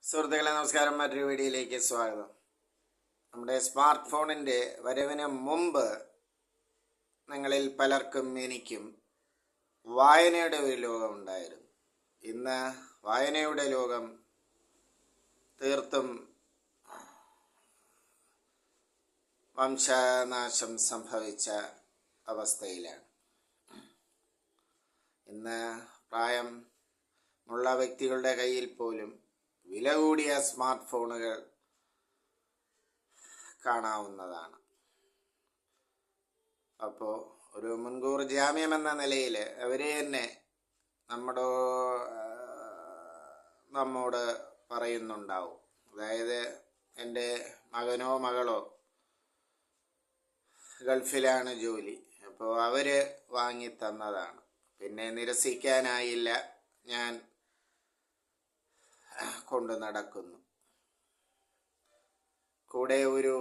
സുഹൃത്തുക്കളെ നമസ്കാരം. മറ്റൊരു വീഡിയോയിലേക്ക് സ്വാഗതം. നമ്മുടെ സ്മാർട്ട് ഫോണിൻ്റെ വരവിന് മുമ്പ് നിങ്ങളിൽ പലർക്കും എനിക്കും വായനയുടെ ഒരു ലോകം ഉണ്ടായിരുന്നു. ഇന്ന് വായനയുടെ ലോകം തീർത്തും വംശനാശം സംഭവിച്ച അവസ്ഥയിലാണ്. ഇന്ന് പ്രായമുള്ള വ്യക്തികളുടെ കയ്യിൽ പോലും വില കൂടിയ സ്മാർട്ട് ഫോണുകൾ കാണാവുന്നതാണ്. അപ്പോൾ ഒരു മുൻകൂർ ജാമ്യം എന്ന നിലയിൽ അവർ തന്നെ നമ്മോട് പറയുന്നുണ്ടാവും. അതായത് എൻ്റെ മകനോ മകളോ ഗൾഫിലാണ് ജോലി, അപ്പോൾ അവർ വാങ്ങി തന്നതാണ്, പിന്നെ നിരസിക്കാനായില്ല, ഞാൻ കൊണ്ടു നടക്കുന്നു. കൂടെ ഒരു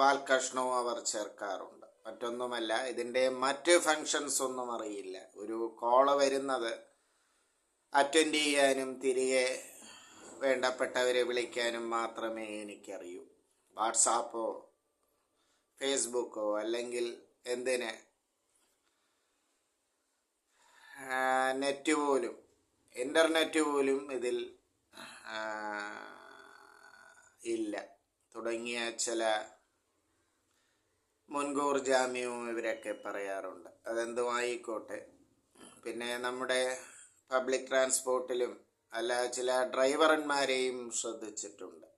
വാൽക്കഷ്ണവും അവർ ചേർക്കാറുണ്ട്. മറ്റൊന്നുമല്ല, ഇതിൻ്റെ മറ്റ് ഫങ്ഷൻസ് ഒന്നും അറിയില്ല. ഒരു കോള് വരുന്നത് അറ്റൻഡ് ചെയ്യാനും തിരികെ വേണ്ടപ്പെട്ടവരെ വിളിക്കാനും മാത്രമേ എനിക്കറിയൂ. വാട്സാപ്പോ ഫേസ്ബുക്കോ അല്ലെങ്കിൽ എന്തിന് ഇൻ്റർനെറ്റ് പോലും ഇതിൽ ഇല്ല തുടങ്ങിയ ചില മുൻകൂർ ജാമ്യവും ഇവരൊക്കെ പറയാറുണ്ട്. അതെന്തുമായിക്കോട്ടെ. പിന്നെ നമ്മുടെ പബ്ലിക് ട്രാൻസ്പോർട്ടിലും അല്ല ചില ഡ്രൈവർമാരെയും ശ്രദ്ധിച്ചിട്ടുണ്ട്.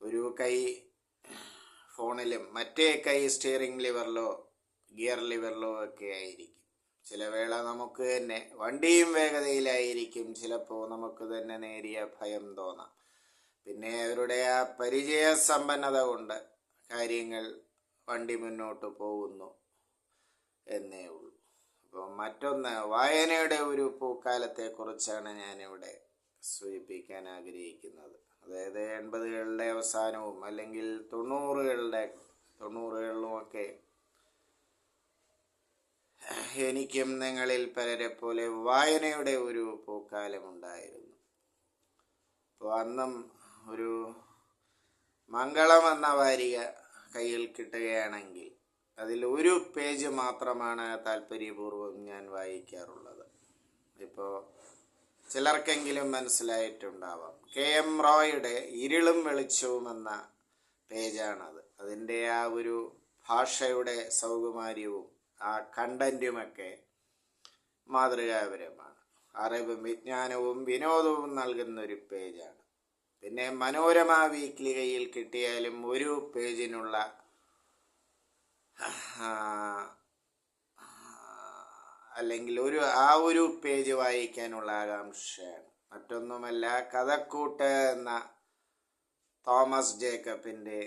ഒരു കൈ ഫോണിലും മറ്റേ കൈ സ്റ്റിയറിംഗ് ലിവറിലോ ഗിയർ ലിവറിലോ ഒക്കെ ആയിരിക്കും. ചില വേള നമുക്ക് തന്നെ വണ്ടിയും വേഗതയിലായിരിക്കും. ചിലപ്പോൾ നമുക്ക് തന്നെ നേരിയ ഭയം തോന്നാം. പിന്നെ അവരുടെ ആ പരിചയ സമ്പന്നത കൊണ്ട് കാര്യങ്ങൾ വണ്ടി മുന്നോട്ട് പോകുന്നു എന്നേ ഉള്ളൂ. അപ്പോൾ മറ്റൊന്ന്, വായനയുടെ ഒരു പൂക്കാലത്തെക്കുറിച്ചാണ് ഞാനിവിടെ സൂചിപ്പിക്കാൻ ആഗ്രഹിക്കുന്നത്. അതായത് 80കളുടെ അവസാനവും അല്ലെങ്കിൽ 90കളിലുമൊക്കെ എനിക്കും നിങ്ങളിൽ പലരെ പോലെ വായനയുടെ ഒരു പൂക്കാലമുണ്ടായിരുന്നു. അപ്പോൾ അന്നും ഒരു മംഗളം എന്ന വാരിക കയ്യിൽ കിട്ടുകയാണെങ്കിൽ അതിൽ ഒരു പേജ് മാത്രമാണ് താല്പര്യപൂർവ്വം ഞാൻ വായിക്കാറുള്ളത്. ഇപ്പോൾ ചിലർക്കെങ്കിലും മനസ്സിലായിട്ടുണ്ടാവാം. KM റോയുടെ ഇരുളും വെളിച്ചവും എന്ന പേജാണത്. അതിൻ്റെ ആ ഒരു ഭാഷയുടെ സൗകുമാര്യവും ആ കണ്ടന്റുമൊക്കെ മാതൃകാപരമാണ്. അറിവും വിജ്ഞാനവും വിനോദവും നൽകുന്നൊരു പേജാണ്. പിന്നെ മനോരമ വീക്ക്ലി കയ്യിൽ കിട്ടിയാലും ഒരു പേജിനുള്ള അല്ലെങ്കിൽ ഒരു പേജ് വായിക്കാനുള്ള ആകാംക്ഷയാണ്. മറ്റൊന്നുമല്ല, കഥക്കൂട്ട് എന്ന തോമസ് ജേക്കബിൻ്റെ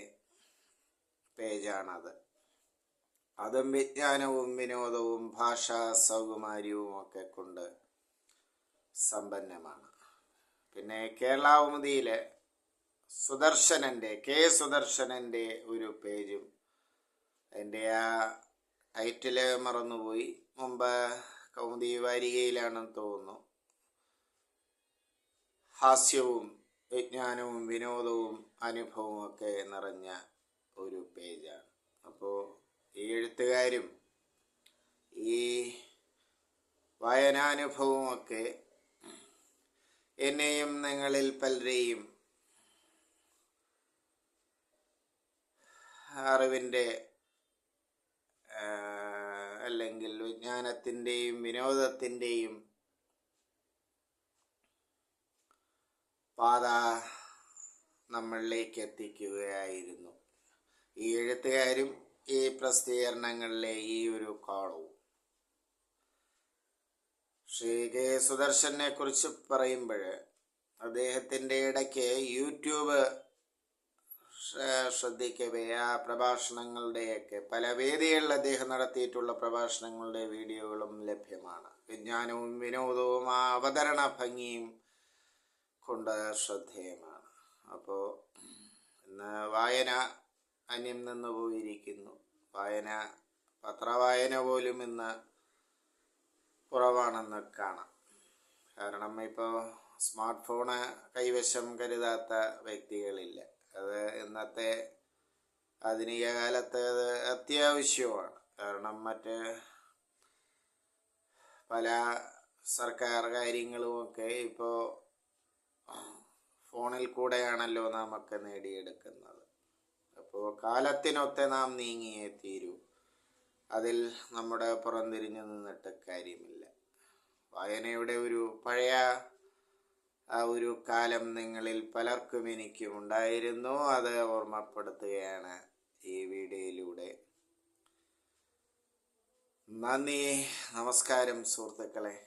പേജാണത്. അതും വിജ്ഞാനവും വിനോദവും ഭാഷാ സൗകുമാര്യവും ഒക്കെ കൊണ്ട് സമ്പന്നമാണ്. പിന്നെ കേരളകൗമുദിയിലെ സുദർശനൻ്റെ ഒരു പേജും, എൻ്റെ ആ ടൈറ്റില് മറന്നുപോയി, മുമ്പ് കൗമുദി വാരികയിലാണെന്ന് തോന്നുന്നു, ഹാസ്യവും വിജ്ഞാനവും വിനോദവും അനുഭവവും ഒക്കെ നിറഞ്ഞ ഒരു പേജാണ്. അപ്പോൾ ഈ എഴുത്തുകാരും ഈ വായനാനുഭവവും ഒക്കെ എന്നെയും നിങ്ങളിൽ പലരെയും അറിവിൻ്റെ അല്ലെങ്കിൽ വിജ്ഞാനത്തിൻ്റെയും വിനോദത്തിൻ്റെയും പാത നമ്മളിലേക്ക് എത്തിക്കുകയായിരുന്നു ഈ എഴുത്തുകാരും ഈ പ്രസിദ്ധീകരണങ്ങളിലെ ഈ ഒരു കോളവും. ശ്രീ കെ സുദർശനെ കുറിച്ച് പറയുമ്പോൾ അദ്ദേഹത്തിൻ്റെ ഇടയ്ക്ക് യൂട്യൂബ് ശ്രദ്ധിക്കവേ ആ പ്രഭാഷണങ്ങളുടെയൊക്കെ പല വേദികളിൽ അദ്ദേഹം നടത്തിയിട്ടുള്ള പ്രഭാഷണങ്ങളുടെ വീഡിയോകളും ലഭ്യമാണ്. വിജ്ഞാനവും വിനോദവും ആ അവതരണ ഭംഗിയും കൊണ്ട് ശ്രദ്ധേയമാണ്. അപ്പോൾ ഇന്ന് വായന അന്യം നിന്ന് പോയിരിക്കുന്നു. പത്രവായന പോലും ഇന്ന് കുറവാണെന്ന് കാണാം. കാരണം ഇപ്പോൾ സ്മാർട്ട് ഫോണ് കൈവശം കരുതാത്ത വ്യക്തികളില്ല. അത് ഇന്നത്തെ ആധുനിക കാലത്ത് അത് അത്യാവശ്യമാണ്. കാരണം പല സർക്കാർ കാര്യങ്ങളുമൊക്കെ ഇപ്പോൾ ഫോണിൽ കൂടെയാണല്ലോ നാമൊക്കെ നേടിയെടുക്കുന്നത്. അപ്പോൾ കാലത്തിനൊത്ത് നാം നീങ്ങിയേ തീരൂ. അതിൽ നമ്മുടെ പുറംതിരിഞ്ഞു നിന്നിട്ട് കാര്യമില്ല. വായനയുടെ ഒരു പഴയ ആ ഒരു കാലം നിങ്ങളിൽ പലർക്കും എനിക്കും ഉണ്ടായിരുന്നു. അത് ഓർമ്മപ്പെടുത്തുകയാണ് ഈ വീഡിയോയിലൂടെ. നന്ദി, നമസ്കാരം സുഹൃത്തുക്കളെ.